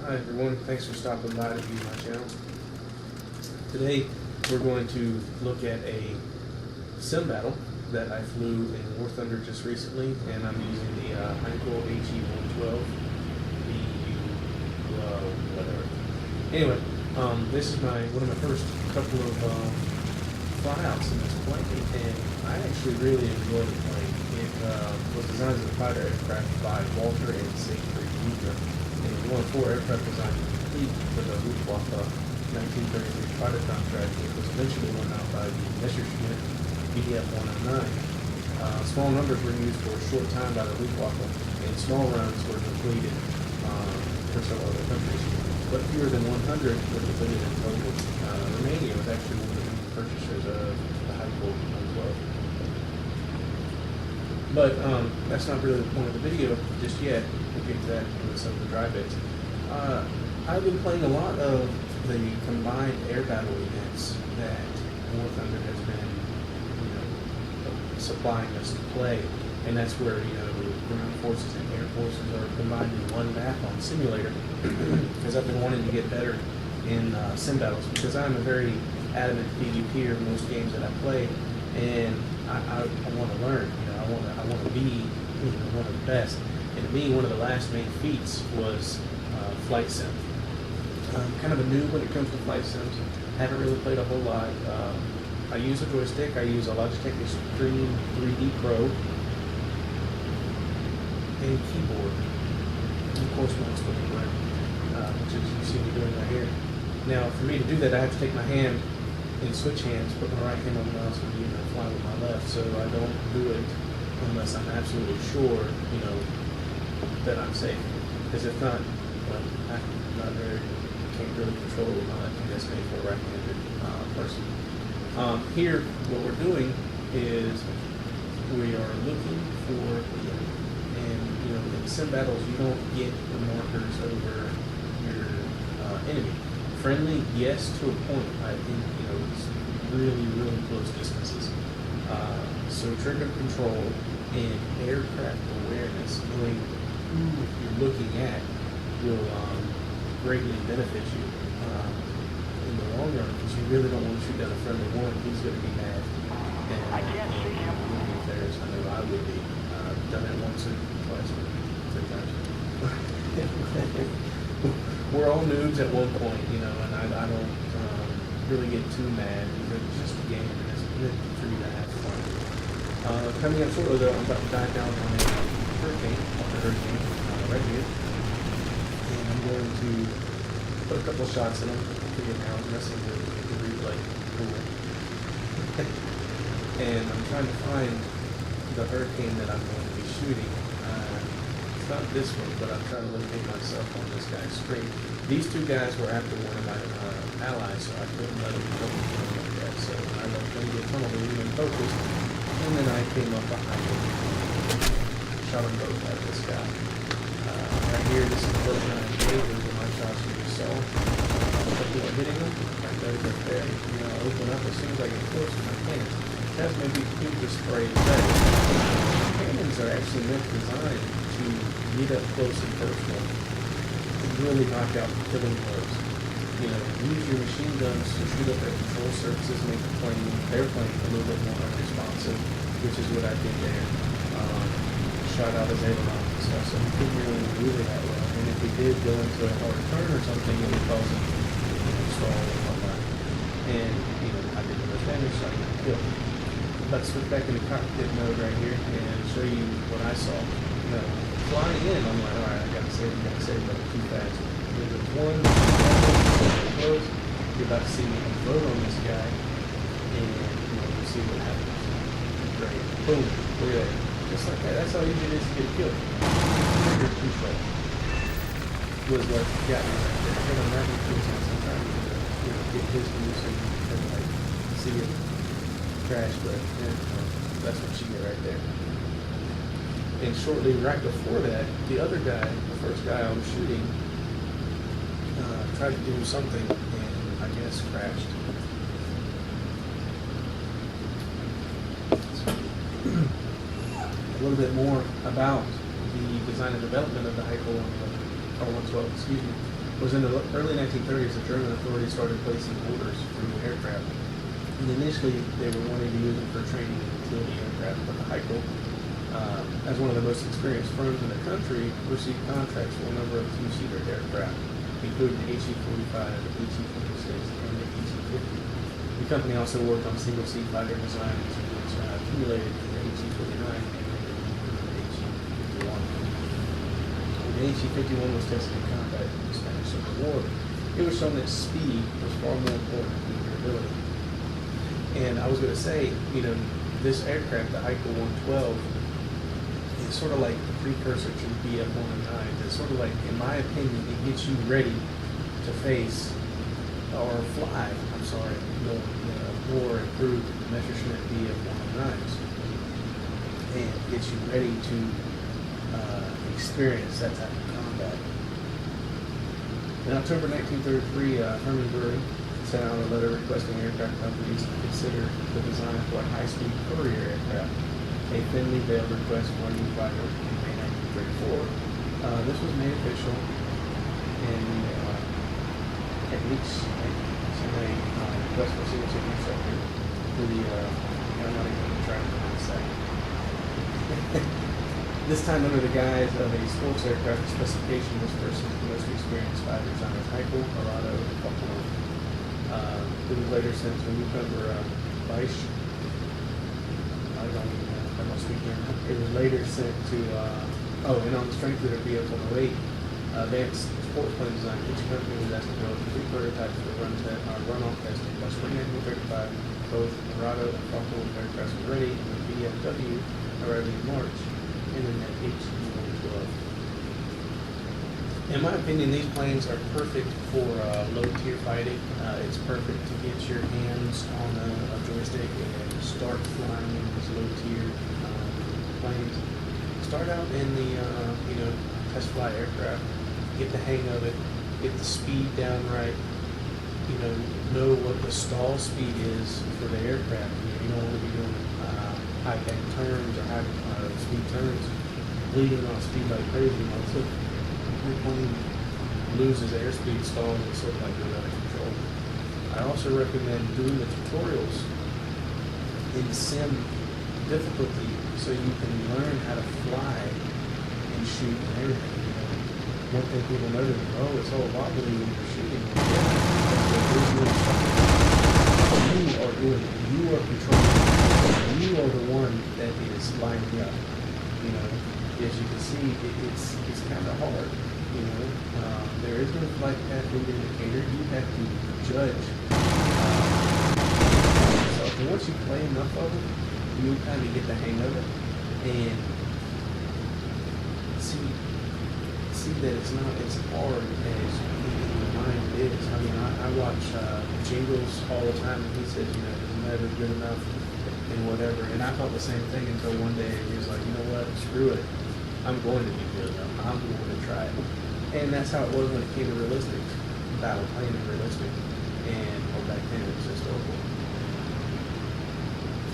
Hi everyone, thanks for stopping by to view my channel. Today we're going to look at a sim battle that I flew in WarThunder just recently, and I'm using the Heinkel HE112 BU whatever. Anyway, this is one of my first couple of flyouts in this plane, and I actually really enjoyed the plane. It was designed as a fighter aircraft by WarThunder Sim, and it was one of 4 aircraft designed complete for the Luftwaffe 1933 fighter contract. It was eventually won out by the Messerschmitt BDF-109. Small numbers were used for a short time by the Luftwaffe, and small runs were completed for several other countries. But fewer than 100 were completed in total. Romania was actually one of the main purchasers of the Heinkel 112. But that's not really the point of the video just yet. We'll get to that with some of the dry bits. I've been playing a lot of the combined air battle events that WarThunder has been, supplying us to play, and that's where ground forces and air forces are combined in one map on simulator. Because I've been wanting to get better in sim battles, because I'm a very adamant PvPer in most games that I play, and I want to learn. I want to be one of the best. And to me, one of the last main feats was flight sim. I'm kind of a noob when it comes to flight sims. Haven't really played a whole lot. I use a joystick. I use a Logitech Extreme 3D Pro and keyboard. And of course, mouse with the button, which is you see me doing right here. Now, for me to do that, I have to take my hand and switch hands, put my right hand on the mouse, and fly with my left. So I don't do it unless I'm absolutely sure, that I'm safe. Because if not, well, I'm not very, can't really control my left hand. That's made for a right-handed person. Here, what we're doing is we are looking for the enemy. And, in sim battles, you don't get the markers over your enemy. Friendly, yes, to a point. I think, it's really, really close distances. So trigger control and aircraft awareness, knowing who you're looking at, will greatly benefit you in the long run, because you really don't want to shoot down a friendly one. He's going to be mad. And I can't see him. I know I would be. Done it once or twice or 3 times. We're all noobs at one point, and I don't really get too mad, because it's just a game, and it's good for you to have fun. Coming up shortly, though, I'm about to dive down on a hurricane, right here, and I'm going to put a couple of shots in them. Now I'm messing with the replay tool, and I'm trying to find the hurricane that I'm going to be shooting. It's not this one, but I'm trying to locate myself on this guy's screen. These 2 guys were after one of my allies, so I couldn't let them come like that. So I let them get tunnel vision and focused, and then I came up behind them, shot them both at this guy. Right here, this is the first time I gave those are my shots you just saw. Hitting them, right there, I open up as soon as I get close to my cannon. That's maybe super spray effect. Cannons are actually designed to get up close and personal and really knock out killing blows. Use your machine guns to shoot up at control surfaces, make their plane a little bit more unresponsive, which is what I did there. Shot out his ailerons and stuff, so he couldn't really do that well. And if he did go into a hard turn or something, it would cause him to stall and whatnot. And, I did the damage, so I got killed. Let's switch back into cockpit mode right here and show you what I saw. Flying in, I'm like, alright, I gotta save, but too fast. There's one, close, you're about to see me unload on this guy, and you see what happens. Great. Boom. Look at that. Just like that. That's how easy it is to get killed. Trigger control was what got me right there. Hit him right in the face. I'm trying to get his loose and see it crash, but that's what you get right there. And shortly right before that, the other guy, the first guy I was shooting, tried to do something and I guess crashed. A little bit more about the design and development of the Heinkel 112, excuse me. was in the early 1930s, the German authorities started placing orders for new aircraft. And initially, they were wanting to use them for training and utility aircraft, but the Heikel, as one of the most experienced firms in the country, received contracts for a number of two-seater aircraft, including the HE-45, the HE-46, and the HE-50. The company also worked on single-seat fighter designs, which accumulated in the HE-49 and the HE-51. The HE-51 was tested in combat in the Spanish Civil War. It was shown that speed was far more important than maneuverability. And I was going to say, this aircraft, the Heikel 112, is sort of like the precursor to the BF-109. It's sort of like, in my opinion, it gets you ready to face or fly, more improved Messerschmitt BF-109s, and gets you ready to experience that type of combat. In October 1933, Hermann Goering sent out a letter requesting aircraft companies to consider the design for a high-speed courier aircraft, a thinly veiled request for a new fighter in May 1934. This was made official in techniques, and a request for signature instructor to the, I'm not even going to try to pronounce that. This time under the guise of a sports aircraft, the specification was versus the most experienced fighter designers Heikel, Arado, and Falcone. It was later sent to newcomer Weiss. I don't even know if I must speak here now. It was later sent to, and on the strength of their BF-108, advanced sports plane design, each company was asked to build 3 prototypes for run-off testing. By spring 1935, both Arado and Falcone aircraft were ready, and the BFW arrived in March, and then that HE-112. In my opinion, these planes are perfect for low-tier fighting. It's perfect to get your hands on a joystick and start flying in these low-tier planes. Start out in the test fly aircraft, get the hang of it, get the speed down right. Know what the stall speed is for the aircraft. You don't want to be doing high bank turns or high speed turns, bleeding off speed like crazy. Also, your plane loses airspeed, stalls, and sort of like goes out of control. I also recommend doing the tutorials in sim difficulty so you can learn how to fly and shoot and everything. One thing people notice, it's all wobbly when you're shooting. You are doing it. You are controlling it. You are the one that is lining up. As you can see, it's kind of hard. There is no flight path lead indicator. You have to judge. So once you play enough of it, you kind of get the hang of it and see that it's not as hard as your mind is. I watch Jingles all the time, and he says, it's never good enough and whatever. And I thought the same thing until one day he was like, you know what, screw it. I'm going to be good enough. I'm going to try it. And that's how it was when it came to realistic, battle plane and realistic. Or back then it was historical.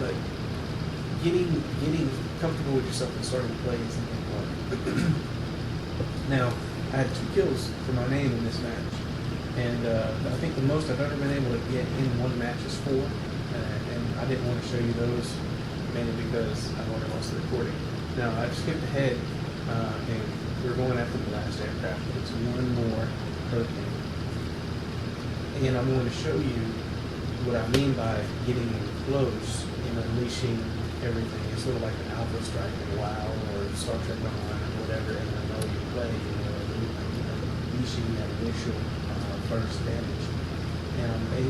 But getting comfortable with yourself and starting to play is important. Now, I had 2 kills for my name in this match. And I think the most I've ever been able to get in one match is 4. And I didn't want to show you those, mainly because I've already lost the recording. Now, I've skipped ahead, and we're going after the last aircraft. It's one more hurricane. And I'm going to show you what I mean by getting close and unleashing everything. It's sort of like an alpha strike in WoW or Star Trek Online or whatever, and I know you play, unleashing that initial burst damage. And I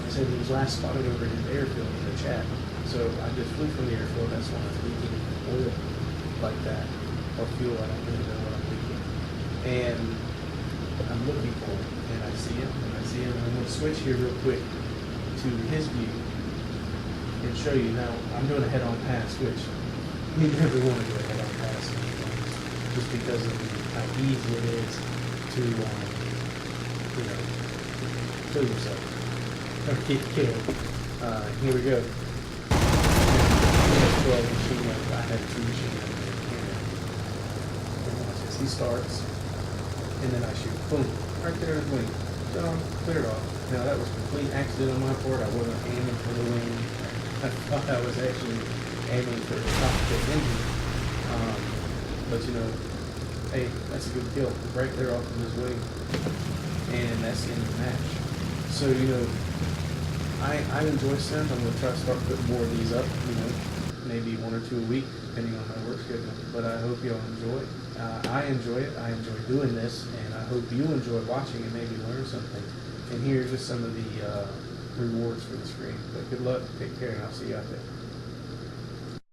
said he was last spotted over his airfield in the chat. So I just flew from the airfield. That's why I'm leaking oil like that, or fuel. I don't really know what I'm leaking. And I'm looking for him, and I see him, and I'm going to switch here real quick to his view and show you. Now, I'm doing a head-on pass, which you never want to do a head-on pass, just because of how easy it is to, kill yourself or get killed. Here we go. I had 2 machine guns in here. He starts. and then I shoot, boom, right there in the wing. So clear it off. Now that was a complete accident on my part. I wasn't aiming for the wing. I thought I was actually aiming for the cockpit engine. But you know, hey, that's a good kill. Right there off of his wing. And that's the end of the match. So, you know, I enjoy Sims. I'm going to try to start putting more of these up, you know, maybe 1 or 2 a week, depending on my work schedule. But I hope y'all enjoy it. I enjoy it. I enjoy doing this, and I hope you enjoy watching and maybe learn something. And here's just some of the rewards for the screen. But good luck. Take care, and I'll see you out there.